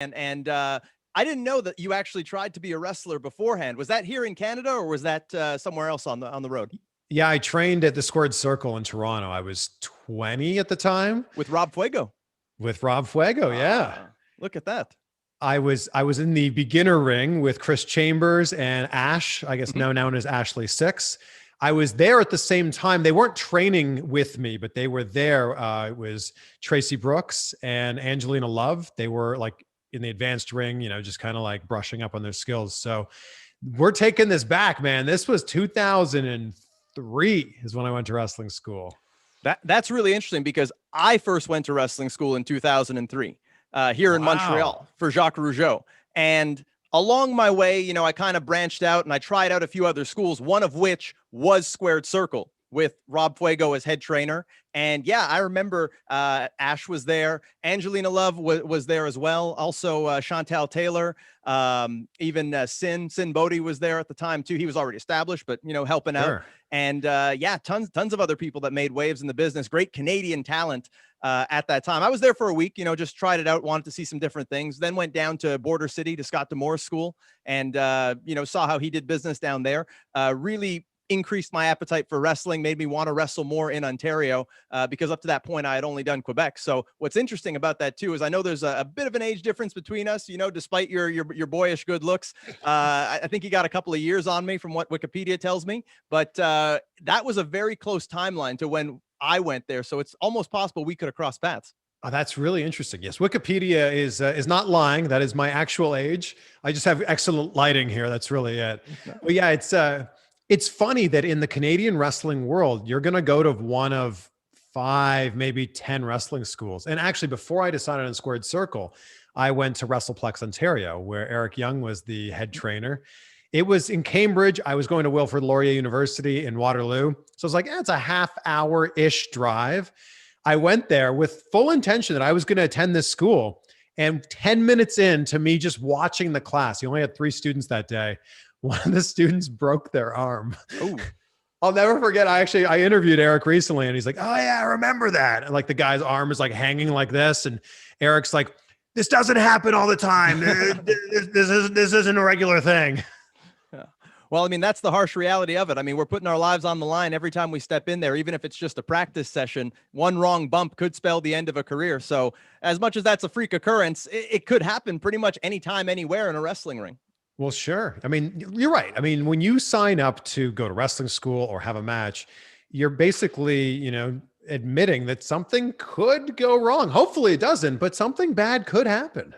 And I didn't know that you actually tried to be a wrestler beforehand. Was that here in Canada, or was that somewhere else on the road Yeah, I trained at the Squared Circle in Toronto. I was 20 at the time with Rob Fuego? with Rob Fuego. Yeah. Look at that. I was in the beginner ring with Chris Chambers and Ash, I guess Mhm. now known as Ashley Six. I was there at the same time. They weren't training with me, but they were there. It was Tracy Brooks and Angelina Love. They were like in the advanced ring, just kind of like brushing up on their skills. So we're taking this back, man. This was 2003 is when I went to wrestling school. That's really interesting because I first went to wrestling school in 2003 here in Montreal for Jacques Rougeau. And along my way, I kind of branched out and I tried out a few other schools, one of which was Squared Circle with Rob Fuego as head trainer. And yeah, I remember Ash was there. Angelina Love was there as well. Also, Chantal Taylor, even Sin Bodhi was there at the time too. He was already established, but helping out. And yeah, tons of other people that made waves in the business. Great Canadian talent at that time. I was there for a week, just tried it out, wanted to see some different things. Then went down to Border City to Scott D'Amour's school and, saw how he did business down there. Really increased my appetite for wrestling, made me want to wrestle more in Ontario because up to that point I had only done Quebec. So what's interesting about that too is I know there's a bit of an age difference between us, despite your boyish good looks. I think you got a couple of years on me from what Wikipedia tells me, but that was a very close timeline to when I went there. So it's almost possible we could have crossed paths. Oh, that's really interesting. Yes, Wikipedia is not lying. That is my actual age. I just have excellent lighting here. That's really it. But yeah, it's funny that in the Canadian wrestling world, you're going to go to one of 5, maybe 10 wrestling schools. And actually, before I decided on Squared Circle, I went to WrestlePlex, Ontario, where Eric Young was the head trainer. It was in Cambridge. I was going to Wilfrid Laurier University in Waterloo. So I was like, it's a half-hour-ish drive. I went there with full intention that I was going to attend this school. And 10 minutes into me just watching the class, you only had 3 students that day. One of the students broke their arm. Ooh. I'll never forget. I interviewed Eric recently and he's like, oh yeah, I remember that. And like the guy's arm is like hanging like this. And Eric's like, this doesn't happen all the time. This isn't a regular thing. Yeah. Well, I mean, that's the harsh reality of it. I mean, we're putting our lives on the line every time we step in there, even if it's just a practice session. One wrong bump could spell the end of a career. So as much as that's a freak occurrence, it could happen pretty much anytime, anywhere in a wrestling ring. Well, sure. I mean, you're right. I mean, when you sign up to go to wrestling school or have a match, you're basically, admitting that something could go wrong. Hopefully it doesn't, but something bad could happen.